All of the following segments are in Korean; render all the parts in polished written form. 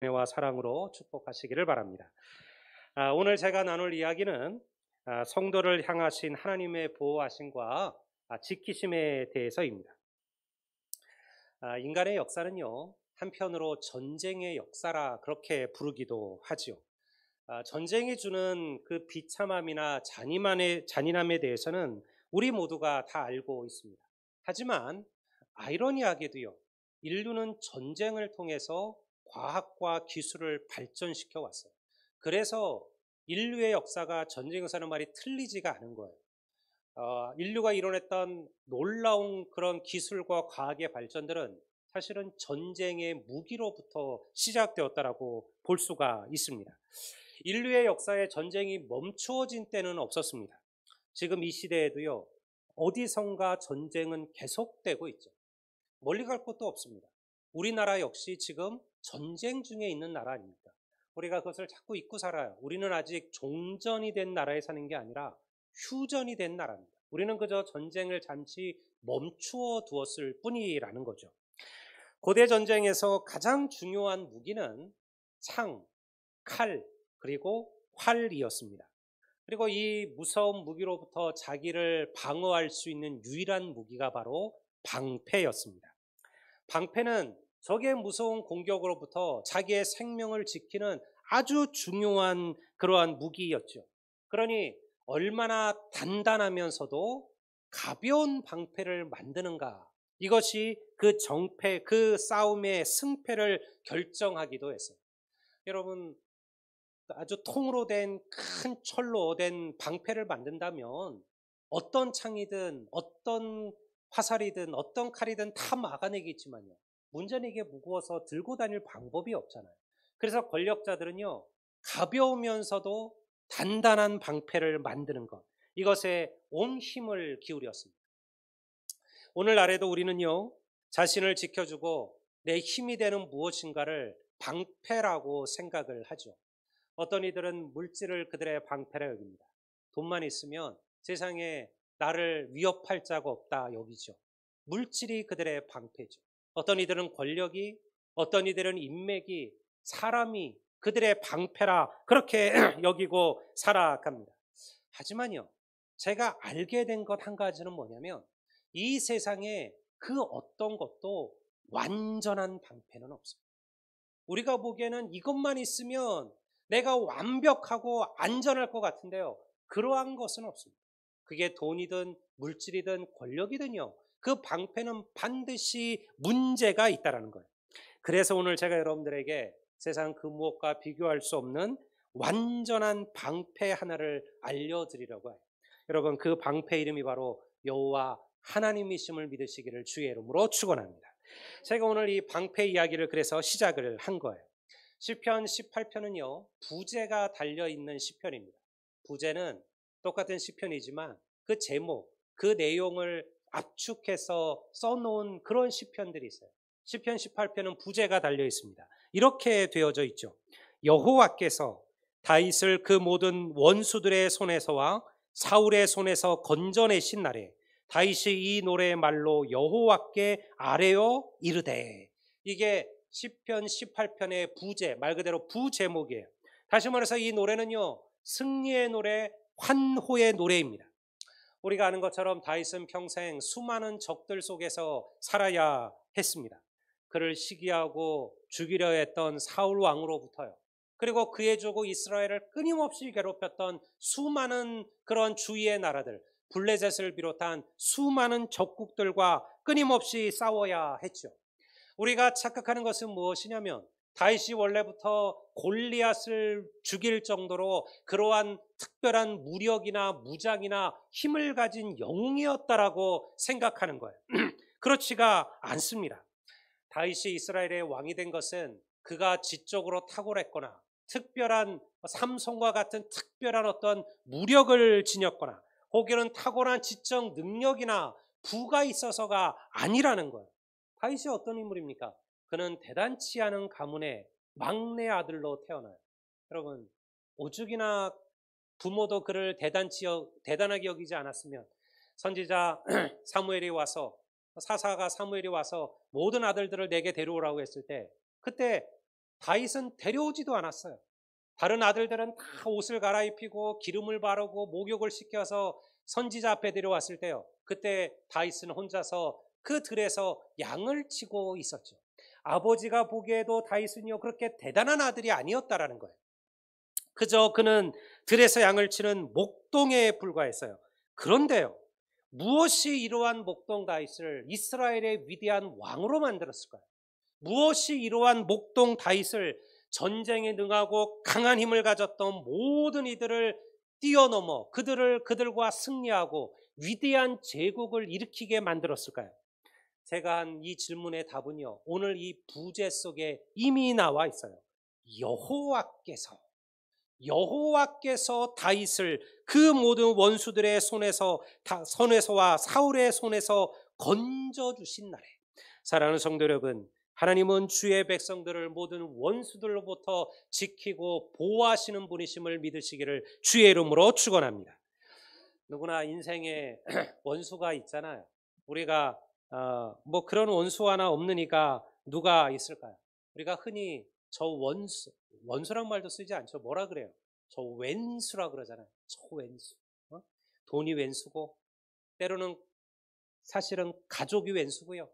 은혜와 사랑으로 축복하시기를 바랍니다. 오늘 제가 나눌 이야기는 성도를 향하신 하나님의 보호하심과 지키심에 대해서입니다. 인간의 역사는요, 한편으로 전쟁의 역사라 그렇게 부르기도 하지요. 전쟁이 주는 그 비참함이나 잔인함에 대해서는 우리 모두가 다 알고 있습니다. 하지만 아이러니하게도요, 인류는 전쟁을 통해서 과학과 기술을 발전시켜 왔어요. 그래서 인류의 역사가 전쟁에서는 말이 틀리지가 않은 거예요. 인류가 이뤄냈던 놀라운 그런 기술과 과학의 발전들은 사실은 전쟁의 무기로부터 시작되었다라고 볼 수가 있습니다. 인류의 역사에 전쟁이 멈추어진 때는 없었습니다. 지금 이 시대에도요, 어디선가 전쟁은 계속되고 있죠. 멀리 갈 곳도 없습니다. 우리나라 역시 지금 전쟁 중에 있는 나라 아닙니까? 우리가 그것을 자꾸 잊고 살아요. 우리는 아직 종전이 된 나라에 사는 게 아니라 휴전이 된 나라입니다. 우리는 그저 전쟁을 잠시 멈추어 두었을 뿐이라는 거죠. 고대 전쟁에서 가장 중요한 무기는 창, 칼, 그리고 활이었습니다. 그리고 이 무서운 무기로부터 자기를 방어할 수 있는 유일한 무기가 바로 방패였습니다. 방패는 적의 무서운 공격으로부터 자기의 생명을 지키는 아주 중요한 그러한 무기였죠. 그러니 얼마나 단단하면서도 가벼운 방패를 만드는가, 이것이 그 싸움의 승패를 결정하기도 했어요. 여러분, 아주 통으로 된 큰 철로 된 방패를 만든다면 어떤 창이든 어떤 화살이든 어떤 칼이든 다 막아내겠지만요, 문제는 이게 무거워서 들고 다닐 방법이 없잖아요. 그래서 권력자들은요, 가벼우면서도 단단한 방패를 만드는 것, 이것에 온 힘을 기울였습니다. 오늘날에도 우리는요, 자신을 지켜주고 내 힘이 되는 무엇인가를 방패라고 생각을 하죠. 어떤 이들은 물질을 그들의 방패라 여깁니다. 돈만 있으면 세상에 나를 위협할 자가 없다 여기죠. 물질이 그들의 방패죠. 어떤 이들은 권력이, 어떤 이들은 인맥이, 사람이 그들의 방패라 그렇게 여기고 살아갑니다. 하지만요, 제가 알게 된 것 한 가지는 뭐냐면, 이 세상에 그 어떤 것도 완전한 방패는 없습니다. 우리가 보기에는 이것만 있으면 내가 완벽하고 안전할 것 같은데요, 그러한 것은 없습니다. 그게 돈이든 물질이든 권력이든요, 그 방패는 반드시 문제가 있다는 거예요. 그래서 오늘 제가 여러분들에게 세상 그 무엇과 비교할 수 없는 완전한 방패 하나를 알려드리려고 해요. 여러분, 그 방패 이름이 바로 여호와 하나님이심을 믿으시기를 주의 이름으로 축원합니다. 제가 오늘 이 방패 이야기를 그래서 시작을 한 거예요. 시편 18편은요, 부제가 달려있는 시편입니다. 부제는 똑같은 시편이지만 그 제목, 그 내용을 압축해서 써놓은 그런 시편들이 있어요. 시편 18편은 부제가 달려 있습니다. 이렇게 되어져 있죠. 여호와께서 다윗을 그 모든 원수들의 손에서와 사울의 손에서 건져내신 날에 다윗이 이 노래의 말로 여호와께 아뢰어 이르되, 이게 시편 18편의 부제, 말 그대로 부제목이에요. 다시 말해서 이 노래는요, 승리의 노래, 환호의 노래입니다. 우리가 아는 것처럼 다윗은 평생 수많은 적들 속에서 살아야 했습니다. 그를 시기하고 죽이려 했던 사울 왕으로부터요, 그리고 그의 주고 이스라엘을 끊임없이 괴롭혔던 수많은 그런 주위의 나라들, 블레셋을 비롯한 수많은 적국들과 끊임없이 싸워야 했죠. 우리가 착각하는 것은 무엇이냐면, 다윗이 원래부터 골리앗을 죽일 정도로 그러한 특별한 무력이나 무장이나 힘을 가진 영웅이었다라고 생각하는 거예요. 그렇지가 않습니다. 다윗이 이스라엘의 왕이 된 것은 그가 지적으로 탁월했거나 특별한 삼손과 같은 특별한 어떤 무력을 지녔거나 혹여는 탁월한 지적 능력이나 부가 있어서가 아니라는 거예요. 다윗이 어떤 인물입니까? 그는 대단치 않은 가문의 막내 아들로 태어나요. 여러분, 오죽이나 부모도 그를 대단하게 여기지 않았으면 선지자 사무엘이 와서, 사사가 사무엘이 와서 모든 아들들을 내게 데려오라고 했을 때, 그때 다윗은 데려오지도 않았어요. 다른 아들들은 다 옷을 갈아입히고 기름을 바르고 목욕을 시켜서 선지자 앞에 데려왔을 때요. 그때 다윗은 혼자서 그 들에서 양을 치고 있었죠. 아버지가 보기에도 다윗은요 그렇게 대단한 아들이 아니었다라는 거예요. 그저 그는 들에서 양을 치는 목동에 불과했어요. 그런데요, 무엇이 이러한 목동 다윗을 이스라엘의 위대한 왕으로 만들었을까요? 무엇이 이러한 목동 다윗을 전쟁에 능하고 강한 힘을 가졌던 모든 이들을 뛰어넘어 그들과 승리하고 위대한 제국을 일으키게 만들었을까요? 제가 한 이 질문의 답은요, 오늘 이 부제 속에 이미 나와 있어요. 여호와께서 다윗을 그 모든 원수들의 손에서와 사울의 손에서 건져 주신 날에. 사랑하는 성도 여러분, 하나님은 주의 백성들을 모든 원수들로부터 지키고 보호하시는 분이심을 믿으시기를 주의 이름으로 축원합니다. 누구나 인생에 원수가 있잖아요. 우리가 뭐 그런 원수 하나 없느니까 누가 있을까요? 우리가 흔히 저 원수란 말도 쓰지 않죠. 뭐라 그래요? 저 왼수라 그러잖아요. 저 왼수. 돈이 왼수고, 때로는 사실은 가족이 왼수고요.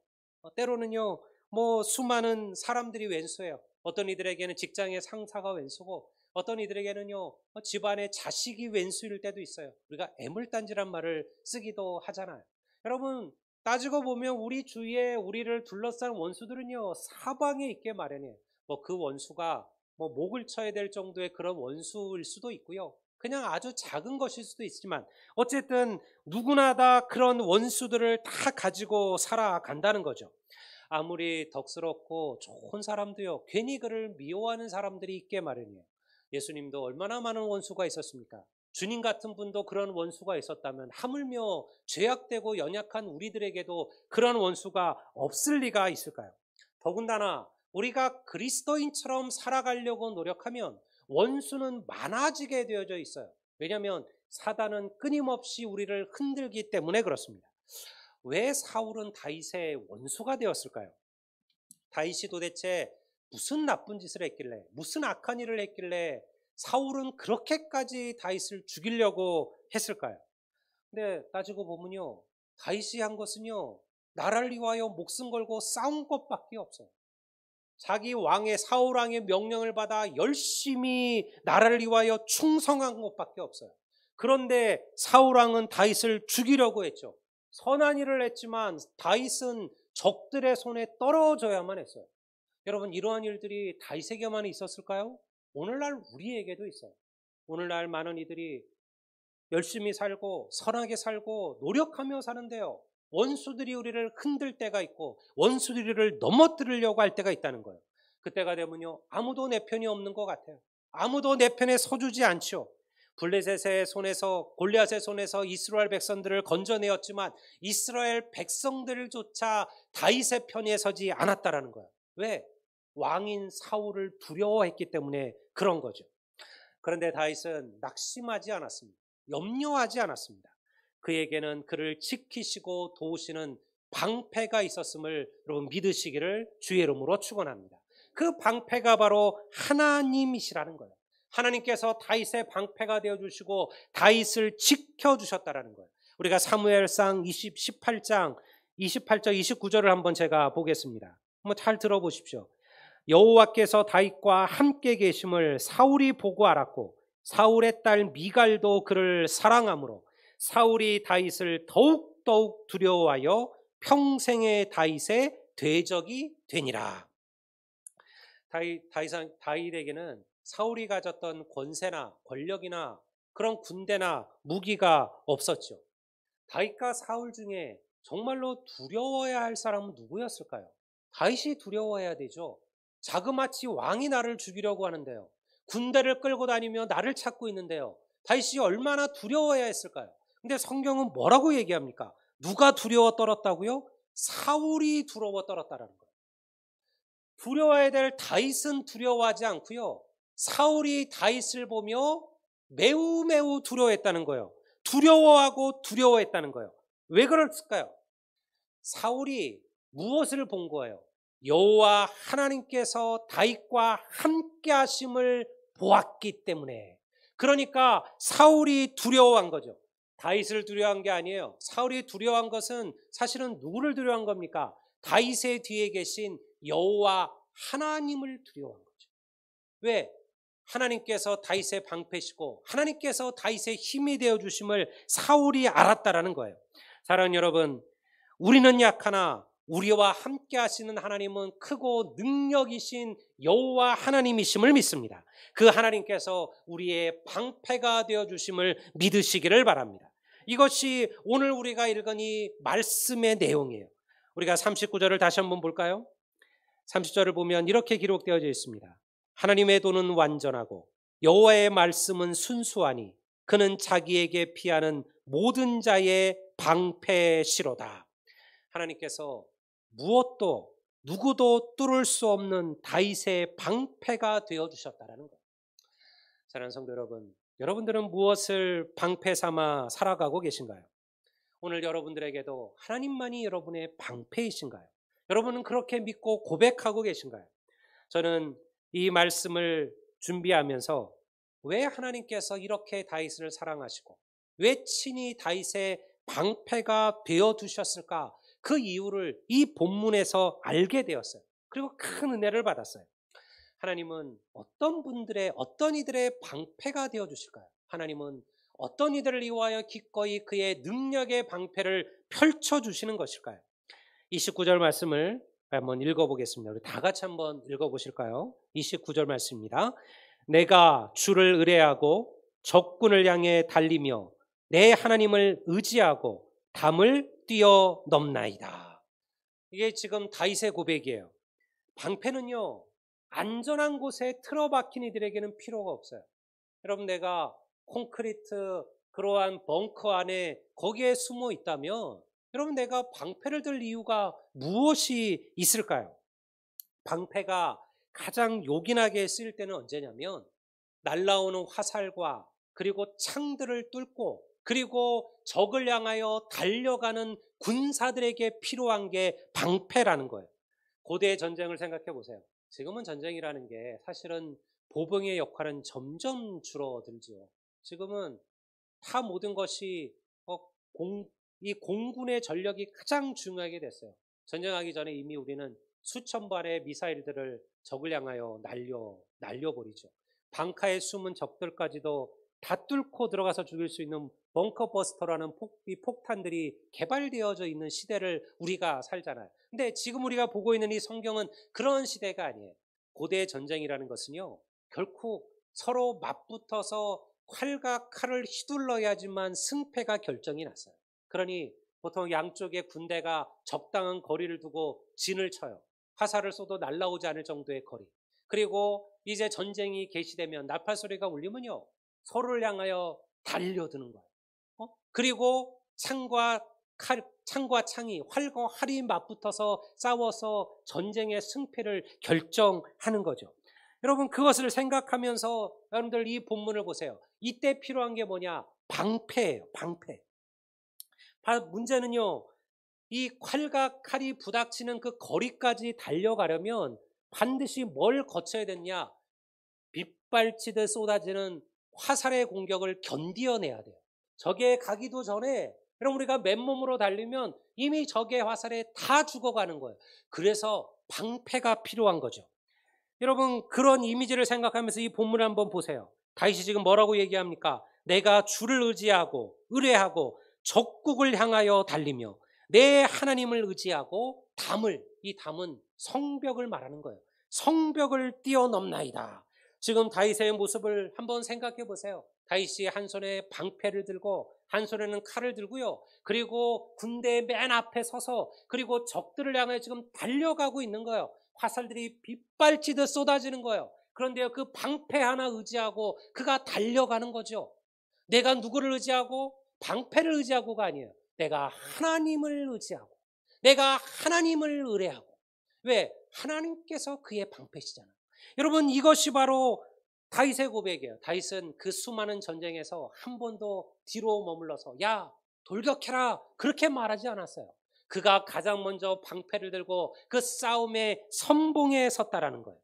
때로는요, 뭐 수많은 사람들이 왼수예요. 어떤 이들에게는 직장의 상사가 왼수고, 어떤 이들에게는요, 집안의 자식이 왼수일 때도 있어요. 우리가 애물단지란 말을 쓰기도 하잖아요. 여러분, 따지고 보면 우리 주위에 우리를 둘러싼 원수들은요, 사방에 있게 마련이에요. 뭐 그 원수가 뭐 목을 쳐야 될 정도의 그런 원수일 수도 있고요. 그냥 아주 작은 것일 수도 있지만 어쨌든 누구나 다 그런 원수들을 다 가지고 살아간다는 거죠. 아무리 덕스럽고 좋은 사람도요, 괜히 그를 미워하는 사람들이 있게 마련이에요. 예수님도 얼마나 많은 원수가 있었습니까? 주님 같은 분도 그런 원수가 있었다면 하물며 죄악되고 연약한 우리들에게도 그런 원수가 없을 리가 있을까요? 더군다나 우리가 그리스도인처럼 살아가려고 노력하면 원수는 많아지게 되어져 있어요. 왜냐하면 사단은 끊임없이 우리를 흔들기 때문에 그렇습니다. 왜 사울은 다윗의 원수가 되었을까요? 다윗이 도대체 무슨 나쁜 짓을 했길래, 무슨 악한 일을 했길래 사울은 그렇게까지 다윗을 죽이려고 했을까요? 근데 따지고 보면요, 다윗이 한 것은요, 나라를 위하여 목숨 걸고 싸운 것밖에 없어요. 자기 왕의 사울 왕의 명령을 받아 열심히 나라를 위하여 충성한 것밖에 없어요. 그런데 사울 왕은 다윗을 죽이려고 했죠. 선한 일을 했지만 다윗은 적들의 손에 떨어져야만 했어요. 여러분, 이러한 일들이 다윗에게만 있었을까요? 오늘날 우리에게도 있어요. 오늘날 많은 이들이 열심히 살고 선하게 살고 노력하며 사는데요, 원수들이 우리를 흔들 때가 있고 원수들이 우리를 넘어뜨리려고 할 때가 있다는 거예요. 그때가 되면요, 아무도 내 편이 없는 것 같아요. 아무도 내 편에 서주지 않죠. 블레셋의 손에서, 골리앗의 손에서 이스라엘 백성들을 건져내었지만 이스라엘 백성들조차 다윗의 편에 서지 않았다라는 거예요. 왜? 왕인 사울을 두려워했기 때문에 그런 거죠. 그런데 다윗은 낙심하지 않았습니다. 염려하지 않았습니다. 그에게는 그를 지키시고 도우시는 방패가 있었음을 여러분 믿으시기를 주의 이름으로 축원합니다. 그 방패가 바로 하나님이시라는 거예요. 하나님께서 다윗의 방패가 되어주시고 다윗을 지켜주셨다라는 거예요. 우리가 사무엘상 18장 28절 29절을 한번 제가 보겠습니다. 한번 잘 들어보십시오. 여호와께서 다윗과 함께 계심을 사울이 보고 알았고 사울의 딸 미갈도 그를 사랑하므로 사울이 다윗을 더욱 두려워하여 평생의 다윗의 대적이 되니라. 다윗에게는 사울이 가졌던 권세나 권력이나 그런 군대나 무기가 없었죠. 다윗과 사울 중에 정말로 두려워해야 할 사람은 누구였을까요? 다윗이 두려워해야 되죠. 자그마치 왕이 나를 죽이려고 하는데요, 군대를 끌고 다니며 나를 찾고 있는데요, 다윗이 얼마나 두려워해야 했을까요? 근데 성경은 뭐라고 얘기합니까? 누가 두려워 떨었다고요? 사울이 두려워 떨었다라는 거예요. 두려워해야 될 다윗은 두려워하지 않고요, 사울이 다윗을 보며 매우 두려워했다는 거예요. 두려워하고 두려워했다는 거예요. 왜 그랬을까요? 사울이 무엇을 본 거예요? 여호와 하나님께서 다윗과 함께 하심을 보았기 때문에, 그러니까 사울이 두려워한 거죠. 다윗을 두려워한 게 아니에요. 사울이 두려워한 것은 사실은 누구를 두려워한 겁니까? 다윗의 뒤에 계신 여호와 하나님을 두려워한 거죠. 왜? 하나님께서 다윗의 방패시고 하나님께서 다윗의 힘이 되어 주심을 사울이 알았다라는 거예요. 사랑하는 여러분, 우리는 약하나 우리와 함께 하시는 하나님은 크고 능력이신 여호와 하나님이심을 믿습니다. 그 하나님께서 우리의 방패가 되어 주심을 믿으시기를 바랍니다. 이것이 오늘 우리가 읽은 이 말씀의 내용이에요. 우리가 39절을 다시 한번 볼까요? 30절을 보면 이렇게 기록되어 있습니다. 하나님의 도는 완전하고 여호와의 말씀은 순수하니 그는 자기에게 피하는 모든 자의 방패시로다. 하나님께서 무엇도 누구도 뚫을 수 없는 다윗의 방패가 되어주셨다는 거예요. 사랑하는 성도 여러분, 여러분들은 무엇을 방패 삼아 살아가고 계신가요? 오늘 여러분들에게도 하나님만이 여러분의 방패이신가요? 여러분은 그렇게 믿고 고백하고 계신가요? 저는 이 말씀을 준비하면서 왜 하나님께서 이렇게 다윗을 사랑하시고 왜 친히 다윗의 방패가 되어두셨을까? 그 이유를 이 본문에서 알게 되었어요. 그리고 큰 은혜를 받았어요. 하나님은 어떤 분들의, 어떤 이들의 방패가 되어주실까요? 하나님은 어떤 이들을 이용하여 기꺼이 그의 능력의 방패를 펼쳐주시는 것일까요? 29절 말씀을 한번 읽어보겠습니다. 우리 다 같이 한번 읽어보실까요? 29절 말씀입니다. 내가 주를 의뢰하고 적군을 향해 달리며 내 하나님을 의지하고 담을 뛰어넘나이다. 이게 지금 다윗의 고백이에요. 방패는요, 안전한 곳에 틀어박힌 이들에게는 필요가 없어요. 여러분, 내가 콘크리트 그러한 벙커 안에 거기에 숨어 있다면 여러분, 내가 방패를 들 이유가 무엇이 있을까요? 방패가 가장 요긴하게 쓰일 때는 언제냐면 날라오는 화살과 그리고 창들을 뚫고 그리고 적을 향하여 달려가는 군사들에게 필요한 게 방패라는 거예요. 고대의 전쟁을 생각해 보세요. 지금은 전쟁이라는 게 사실은 보병의 역할은 점점 줄어들죠. 지금은 다 모든 것이 이 공군의 전력이 가장 중요하게 됐어요. 전쟁하기 전에 이미 우리는 수천 발의 미사일들을 적을 향하여 날려버리죠. 방카에 숨은 적들까지도 다 뚫고 들어가서 죽일 수 있는 벙커버스터라는 폭탄들이 개발되어져 있는 시대를 우리가 살잖아요. 근데 지금 우리가 보고 있는 이 성경은 그런 시대가 아니에요. 고대 전쟁이라는 것은요, 결코 서로 맞붙어서 칼과 칼을 휘둘러야지만 승패가 결정이 났어요. 그러니 보통 양쪽의 군대가 적당한 거리를 두고 진을 쳐요. 화살을 쏘도 날아오지 않을 정도의 거리. 그리고 이제 전쟁이 개시되면 나팔 소리가 울리면요, 서로를 향하여 달려드는 거예요. 그리고 창과 창이 활과 활이 맞붙어서 싸워서 전쟁의 승패를 결정하는 거죠. 여러분, 그것을 생각하면서 여러분들 이 본문을 보세요. 이때 필요한 게 뭐냐? 방패예요. 방패. 문제는요, 이 칼과 칼이 부닥치는 그 거리까지 달려가려면 반드시 뭘 거쳐야 되냐? 빗발치듯 쏟아지는 화살의 공격을 견디어내야 돼요. 적에 가기도 전에 여러분, 우리가 맨몸으로 달리면 이미 적의 화살에 다 죽어가는 거예요. 그래서 방패가 필요한 거죠. 여러분, 그런 이미지를 생각하면서 이 본문을 한번 보세요. 다윗이 지금 뭐라고 얘기합니까? 내가 주를 의뢰하고 적국을 향하여 달리며 내 하나님을 의지하고 이 담은 성벽을 말하는 거예요. 성벽을 뛰어넘나이다. 지금 다윗의 모습을 한번 생각해 보세요. 다윗이 한 손에 방패를 들고 한 손에는 칼을 들고요. 그리고 군대의 맨 앞에 서서 그리고 적들을 향해 지금 달려가고 있는 거예요. 화살들이 빗발치듯 쏟아지는 거예요. 그런데요, 그 방패 하나 의지하고 그가 달려가는 거죠. 내가 누구를 의지하고? 방패를 의지하고가 아니에요. 내가 하나님을 의지하고 내가 하나님을 의뢰하고. 왜? 하나님께서 그의 방패시잖아요. 여러분, 이것이 바로 다윗의 고백이에요. 다윗은 그 수많은 전쟁에서 한 번도 뒤로 머물러서 야 돌격해라 그렇게 말하지 않았어요. 그가 가장 먼저 방패를 들고 그 싸움의 선봉에 섰다라는 거예요.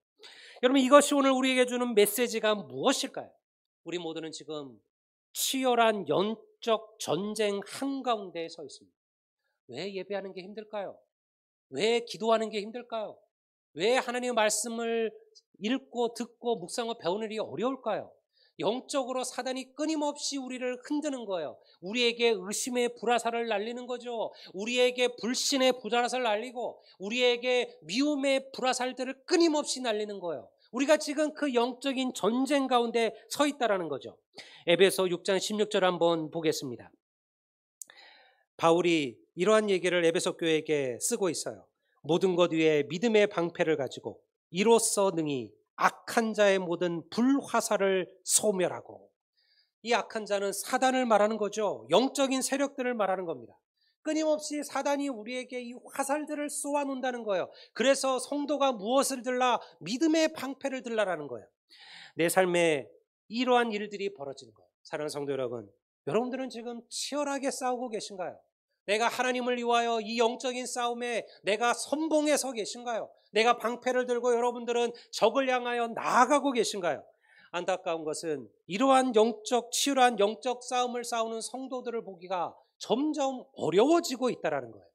여러분, 이것이 오늘 우리에게 주는 메시지가 무엇일까요? 우리 모두는 지금 치열한 영적 전쟁 한가운데에 서 있습니다. 왜 예배하는 게 힘들까요? 왜 기도하는 게 힘들까요? 왜 하나님의 말씀을 읽고 듣고 묵상하고 배우는 일이 어려울까요? 영적으로 사단이 끊임없이 우리를 흔드는 거예요. 우리에게 의심의 불화살을 날리는 거죠. 우리에게 불신의 불화살을 날리고 우리에게 미움의 불화살들을 끊임없이 날리는 거예요. 우리가 지금 그 영적인 전쟁 가운데 서 있다라는 거죠. 에베소 6장 16절 한번 보겠습니다. 바울이 이러한 얘기를 에베소 교회에게 쓰고 있어요. 모든 것 위에 믿음의 방패를 가지고 이로써 능히 악한 자의 모든 불화살을 소멸하고. 이 악한 자는 사단을 말하는 거죠. 영적인 세력들을 말하는 겁니다. 끊임없이 사단이 우리에게 이 화살들을 쏘아놓는다는 거예요. 그래서 성도가 무엇을 들라? 믿음의 방패를 들라라는 거예요. 내 삶에 이러한 일들이 벌어지는 거예요. 사랑하는 성도 여러분, 여러분들은 지금 치열하게 싸우고 계신가요? 내가 하나님을 위하여 이 영적인 싸움에 내가 선봉에 서 계신가요? 내가 방패를 들고 여러분들은 적을 향하여 나아가고 계신가요? 안타까운 것은 이러한 치열한 영적 싸움을 싸우는 성도들을 보기가 점점 어려워지고 있다는 거예요.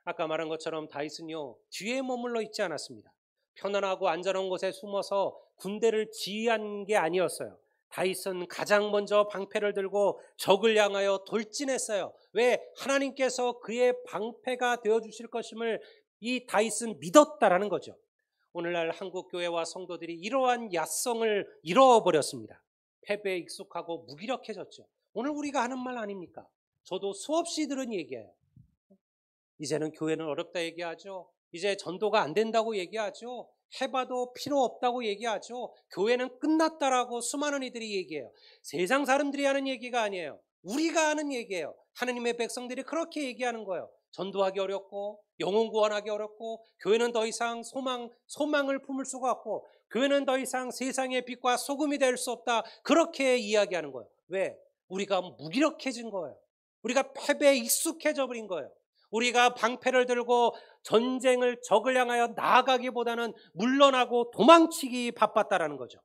아까 말한 것처럼 다윗은요, 뒤에 머물러 있지 않았습니다. 편안하고 안전한 곳에 숨어서 군대를 지휘한 게 아니었어요. 다윗은 가장 먼저 방패를 들고 적을 향하여 돌진했어요. 왜? 하나님께서 그의 방패가 되어주실 것임을 이 다윗은 믿었다라는 거죠. 오늘날 한국교회와 성도들이 이러한 야성을 잃어버렸습니다. 패배에 익숙하고 무기력해졌죠. 오늘 우리가 하는 말 아닙니까? 저도 수없이 들은 얘기예요. 이제는 교회는 어렵다 얘기하죠. 이제 전도가 안 된다고 얘기하죠. 해봐도 필요 없다고 얘기하죠. 교회는 끝났다라고 수많은 이들이 얘기해요. 세상 사람들이 하는 얘기가 아니에요. 우리가 하는 얘기예요. 하나님의 백성들이 그렇게 얘기하는 거예요. 전도하기 어렵고 영혼 구원하기 어렵고 교회는 더 이상 소망을 품을 수가 없고 교회는 더 이상 세상의 빛과 소금이 될 수 없다. 그렇게 이야기하는 거예요. 왜? 우리가 무기력해진 거예요. 우리가 패배에 익숙해져 버린 거예요. 우리가 방패를 들고 전쟁을 적을 향하여 나아가기보다는 물러나고 도망치기 바빴다라는 거죠.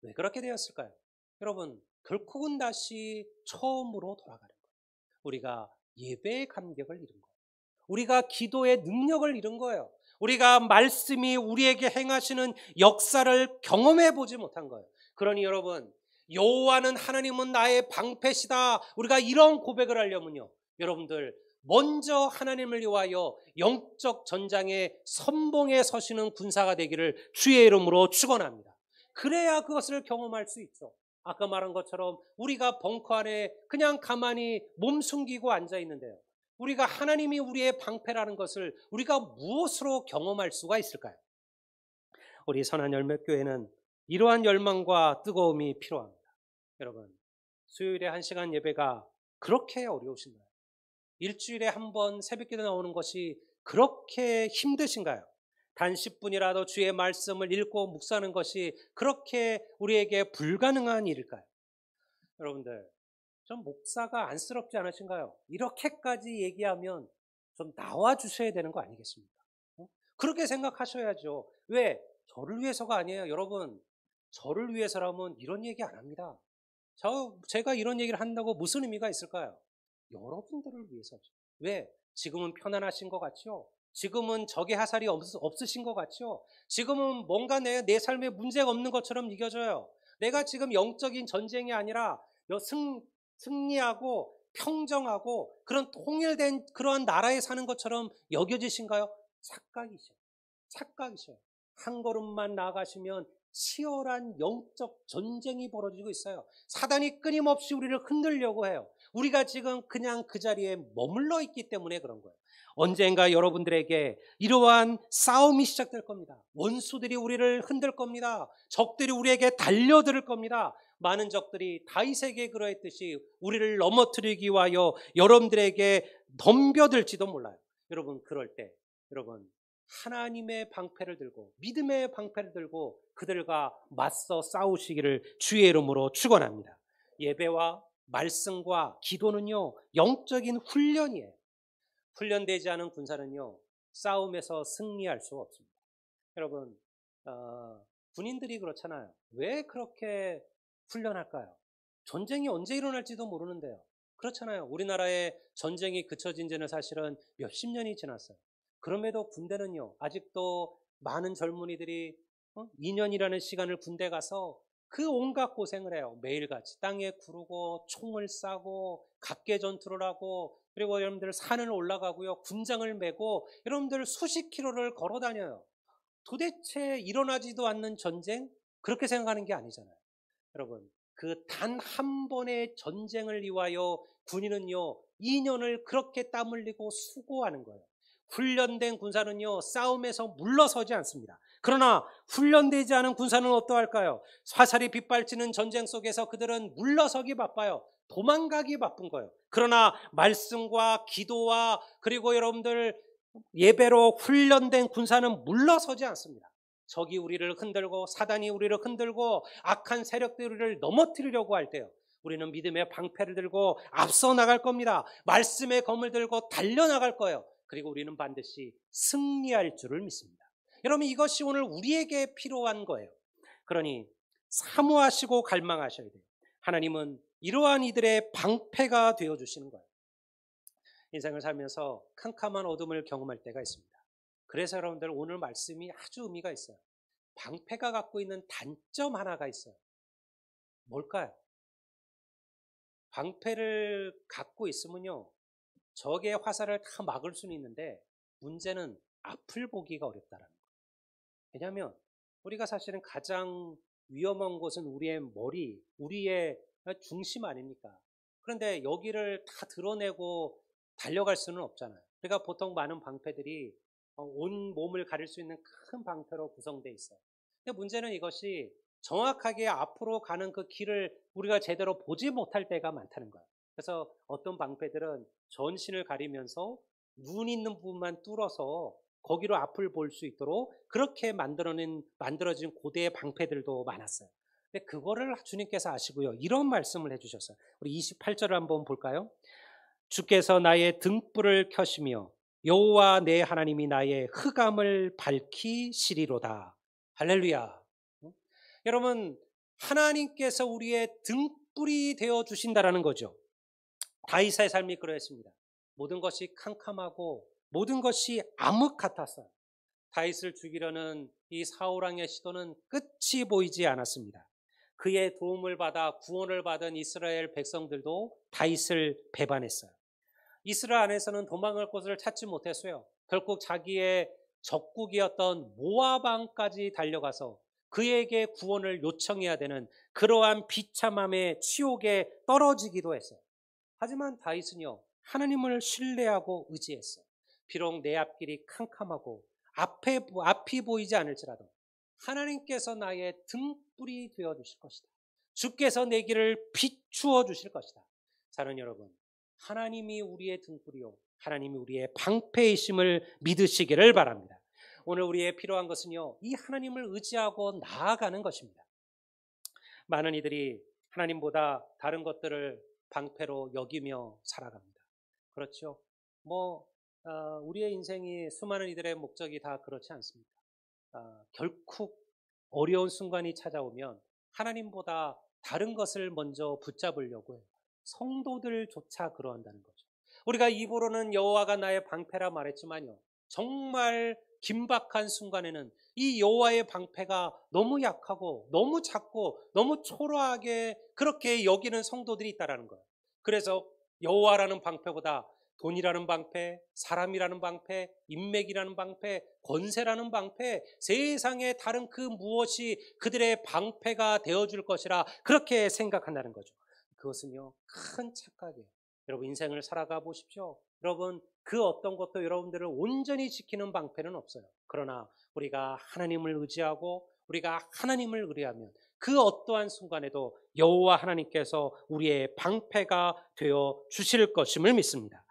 왜 그렇게 되었을까요? 여러분, 결국은 다시 처음으로 돌아가는 거예요. 우리가 예배의 감격을 잃은 거예요. 우리가 기도의 능력을 잃은 거예요. 우리가 말씀이 우리에게 행하시는 역사를 경험해 보지 못한 거예요. 그러니 여러분, 여호와는 하나님은 나의 방패시다. 우리가 이런 고백을 하려면요, 여러분들 먼저 하나님을 위하여 영적 전장의 선봉에 서시는 군사가 되기를 주의 이름으로 축원합니다. 그래야 그것을 경험할 수 있죠. 아까 말한 것처럼 우리가 벙커 안에 그냥 가만히 몸 숨기고 앉아 있는데요, 우리가 하나님이 우리의 방패라는 것을 우리가 무엇으로 경험할 수가 있을까요? 우리 선한 열매교회는 이러한 열망과 뜨거움이 필요합니다. 여러분, 수요일에 1시간 예배가 그렇게 어려우신가요? 일주일에 한 번 새벽기도 나오는 것이 그렇게 힘드신가요? 단 10분이라도 주의 말씀을 읽고 묵상하는 것이 그렇게 우리에게 불가능한 일일까요? 여러분들, 좀 목사가 안쓰럽지 않으신가요? 이렇게까지 얘기하면 좀 나와주셔야 되는 거 아니겠습니까? 그렇게 생각하셔야죠. 왜? 저를 위해서가 아니에요. 여러분, 저를 위해서라면 이런 얘기 안 합니다. 제가 이런 얘기를 한다고 무슨 의미가 있을까요? 여러분들을 위해서죠. 왜? 지금은 편안하신 것 같죠? 지금은 적의 하살이 없으신 것 같죠? 지금은 뭔가 내 삶에 문제가 없는 것처럼 느껴져요. 내가 지금 영적인 전쟁이 아니라 승리하고 평정하고 그런 통일된 그러한 나라에 사는 것처럼 여겨지신가요? 착각이셔요. 한 걸음만 나아가시면 치열한 영적 전쟁이 벌어지고 있어요. 사단이 끊임없이 우리를 흔들려고 해요. 우리가 지금 그냥 그 자리에 머물러 있기 때문에 그런 거예요. 언젠가 여러분들에게 이러한 싸움이 시작될 겁니다. 원수들이 우리를 흔들 겁니다. 적들이 우리에게 달려들 겁니다. 많은 적들이 다윗에게 그러했듯이 우리를 넘어뜨리기 위하여 여러분들에게 덤벼들지도 몰라요. 여러분, 그럴 때 여러분, 하나님의 방패를 들고 믿음의 방패를 들고 그들과 맞서 싸우시기를 주의 이름으로 축원합니다. 예배와 말씀과 기도는요, 영적인 훈련이에요. 훈련되지 않은 군사는요, 싸움에서 승리할 수 없습니다. 여러분, 군인들이 그렇잖아요. 왜 그렇게 훈련할까요? 전쟁이 언제 일어날지도 모르는데요. 그렇잖아요. 우리나라의 전쟁이 그쳐진 지는 사실은 몇십 년이 지났어요. 그럼에도 군대는요, 아직도 많은 젊은이들이 2년이라는 시간을 군대 가서 그 온갖 고생을 해요. 매일같이 땅에 구르고 총을 쏴고 각계 전투를 하고, 그리고 여러분들 산을 올라가고요, 군장을 메고 여러분들 수십 킬로를 걸어 다녀요. 도대체 일어나지도 않는 전쟁? 그렇게 생각하는 게 아니잖아요. 여러분, 그 단 한 번의 전쟁을 위하여 군인은요, 2년을 그렇게 땀 흘리고 수고하는 거예요. 훈련된 군사는요, 싸움에서 물러서지 않습니다. 그러나 훈련되지 않은 군사는 어떠할까요? 화살이 빗발치는 전쟁 속에서 그들은 물러서기 바빠요. 도망가기 바쁜 거예요. 그러나 말씀과 기도와 그리고 여러분들 예배로 훈련된 군사는 물러서지 않습니다. 적이 우리를 흔들고 사단이 우리를 흔들고 악한 세력들이 우리를 넘어뜨리려고 할 때요, 우리는 믿음의 방패를 들고 앞서 나갈 겁니다. 말씀의 검을 들고 달려나갈 거예요. 그리고 우리는 반드시 승리할 줄을 믿습니다. 여러분, 이것이 오늘 우리에게 필요한 거예요. 그러니 사모하시고 갈망하셔야 돼요. 하나님은 이러한 이들의 방패가 되어주시는 거예요. 인생을 살면서 캄캄한 어둠을 경험할 때가 있습니다. 그래서 여러분들, 오늘 말씀이 아주 의미가 있어요. 방패가 갖고 있는 단점 하나가 있어요. 뭘까요? 방패를 갖고 있으면요, 적의 화살을 다 막을 수는 있는데 문제는 앞을 보기가 어렵다는 거예요. 왜냐하면 우리가 사실은 가장 위험한 곳은 우리의 머리, 우리의 중심 아닙니까? 그런데 여기를 다 드러내고 달려갈 수는 없잖아요. 그러니까 보통 많은 방패들이 온 몸을 가릴 수 있는 큰 방패로 구성되어 있어요. 근데 문제는 이것이 정확하게 앞으로 가는 그 길을 우리가 제대로 보지 못할 때가 많다는 거예요. 그래서 어떤 방패들은 전신을 가리면서 눈 있는 부분만 뚫어서 거기로 앞을 볼 수 있도록 그렇게 만들어진 고대의 방패들도 많았어요. 근데 그거를 주님께서 아시고요, 이런 말씀을 해주셨어요. 우리 28절을 한번 볼까요? 주께서 나의 등불을 켜시며 여호와 내 하나님이 나의 흑암을 밝히시리로다. 할렐루야. 여러분, 하나님께서 우리의 등불이 되어 주신다라는 거죠. 다윗의 삶이 그러했습니다. 모든 것이 캄캄하고 모든 것이 암흑 같았어요. 다윗을 죽이려는 이 사울 왕의 시도는 끝이 보이지 않았습니다. 그의 도움을 받아 구원을 받은 이스라엘 백성들도 다윗을 배반했어요. 이스라엘 안에서는 도망갈 곳을 찾지 못했어요. 결국 자기의 적국이었던 모압 왕까지 달려가서 그에게 구원을 요청해야 되는 그러한 비참함의 치욕에 떨어지기도 했어요. 하지만 다윗은요, 하나님을 신뢰하고 의지했어요. 비록 내 앞길이 캄캄하고 앞이 보이지 않을지라도 하나님께서 나의 등불이 되어 주실 것이다. 주께서 내 길을 비추어 주실 것이다. 사랑하는 여러분, 하나님이 우리의 등불이요, 하나님이 우리의 방패이심을 믿으시기를 바랍니다. 오늘 우리의 필요한 것은요, 이 하나님을 의지하고 나아가는 것입니다. 많은 이들이 하나님보다 다른 것들을 방패로 여기며 살아갑니다. 그렇죠? 우리의 인생이 수많은 이들의 목적이 다 그렇지 않습니다. 결국 어려운 순간이 찾아오면 하나님보다 다른 것을 먼저 붙잡으려고 해요. 성도들조차 그러한다는 거죠. 우리가 입으로는 여호와가 나의 방패라 말했지만요, 정말 긴박한 순간에는 이 여호와의 방패가 너무 약하고 너무 작고 너무 초라하게 그렇게 여기는 성도들이 있다라는 거예요. 그래서 여호와라는 방패보다 돈이라는 방패, 사람이라는 방패, 인맥이라는 방패, 권세라는 방패, 세상에 다른 그 무엇이 그들의 방패가 되어줄 것이라 그렇게 생각한다는 거죠. 그것은요, 큰 착각이에요. 여러분, 인생을 살아가 보십시오. 여러분, 그 어떤 것도 여러분들을 온전히 지키는 방패는 없어요. 그러나 우리가 하나님을 의지하고 우리가 하나님을 의뢰하면 그 어떠한 순간에도 여호와 하나님께서 우리의 방패가 되어 주실 것임을 믿습니다.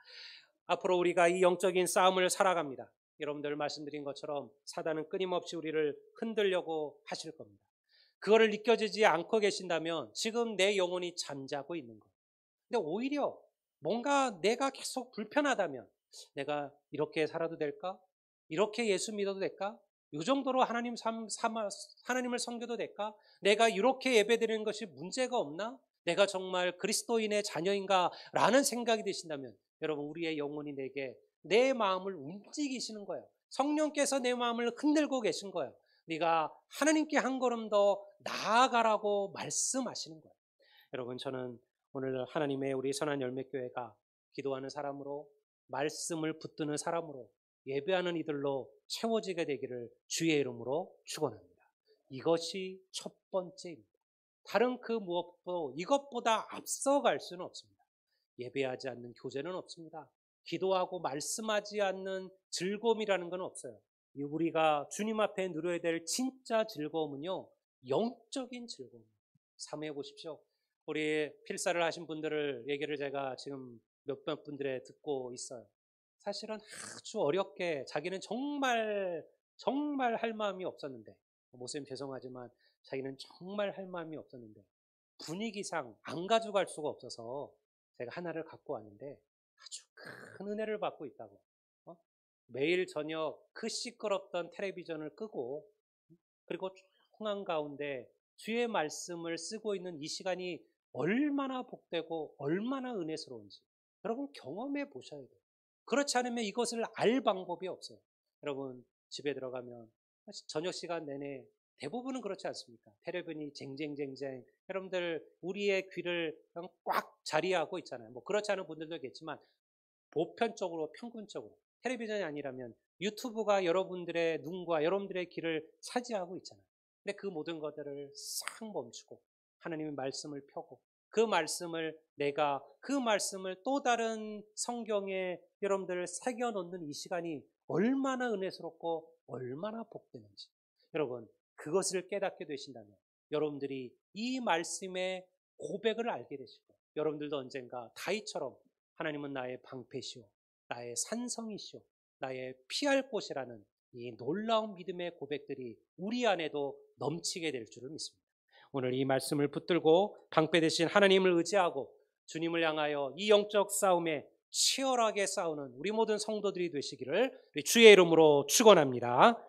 앞으로 우리가 이 영적인 싸움을 살아갑니다. 여러분들 말씀드린 것처럼 사단은 끊임없이 우리를 흔들려고 하실 겁니다. 그거를 느껴지지 않고 계신다면 지금 내 영혼이 잠자고 있는 거예요. 근데 오히려 뭔가 내가 계속 불편하다면, 내가 이렇게 살아도 될까? 이렇게 예수 믿어도 될까? 이 정도로 하나님을 섬겨도 될까? 내가 이렇게 예배드리는 것이 문제가 없나? 내가 정말 그리스도인의 자녀인가? 라는 생각이 드신다면 여러분, 우리의 영혼이 내 마음을 움직이시는 거예요. 성령께서 내 마음을 흔들고 계신 거예요. 네가 하나님께 한 걸음 더 나아가라고 말씀하시는 거예요. 여러분, 저는 오늘 하나님의 우리 선한 열매교회가 기도하는 사람으로, 말씀을 붙드는 사람으로, 예배하는 이들로 채워지게 되기를 주의 이름으로 축원합니다. 이것이 첫 번째입니다. 다른 그 무엇도 이것보다 앞서갈 수는 없습니다. 예배하지 않는 교제는 없습니다. 기도하고 말씀하지 않는 즐거움이라는 건 없어요. 우리가 주님 앞에 누려야 될 진짜 즐거움은요, 영적인 즐거움입니다. 삼해 보십시오. 우리 필사를 하신 분들을 얘기를 제가 지금 몇몇 분들의 듣고 있어요. 사실은 아주 어렵게 자기는 정말 할 마음이 없었는데, 목사님 죄송하지만 자기는 정말 할 마음이 없었는데 분위기상 안 가져갈 수가 없어서 제가 하나를 갖고 왔는데 아주 큰 은혜를 받고 있다고. 매일 저녁 그 시끄럽던 텔레비전을 끄고, 그리고 조용한 가운데 주의 말씀을 쓰고 있는 이 시간이 얼마나 복되고 얼마나 은혜스러운지 여러분 경험해 보셔야 돼요. 그렇지 않으면 이것을 알 방법이 없어요. 여러분, 집에 들어가면 저녁 시간 내내 대부분은 그렇지 않습니까? 텔레비전이 쟁쟁쟁쟁, 여러분들 우리의 귀를 꽉 자리하고 있잖아요. 뭐 그렇지 않은 분들도 있겠지만 보편적으로, 평균적으로 텔레비전이 아니라면 유튜브가 여러분들의 눈과 여러분들의 귀를 차지하고 있잖아요. 근데 그 모든 것들을 싹 멈추고 하나님의 말씀을 펴고 그 말씀을 또 다른 성경에 여러분들 새겨 놓는 이 시간이 얼마나 은혜스럽고 얼마나 복되는지, 여러분 그것을 깨닫게 되신다면 여러분들이 이 말씀의 고백을 알게 되실 거예요. 여러분들도 언젠가 다윗처럼 하나님은 나의 방패시오, 나의 산성이시오, 나의 피할 곳이라는 이 놀라운 믿음의 고백들이 우리 안에도 넘치게 될 줄을 믿습니다. 오늘 이 말씀을 붙들고 방패 대신 하나님을 의지하고 주님을 향하여 이 영적 싸움에 치열하게 싸우는 우리 모든 성도들이 되시기를 주의 이름으로 축원합니다.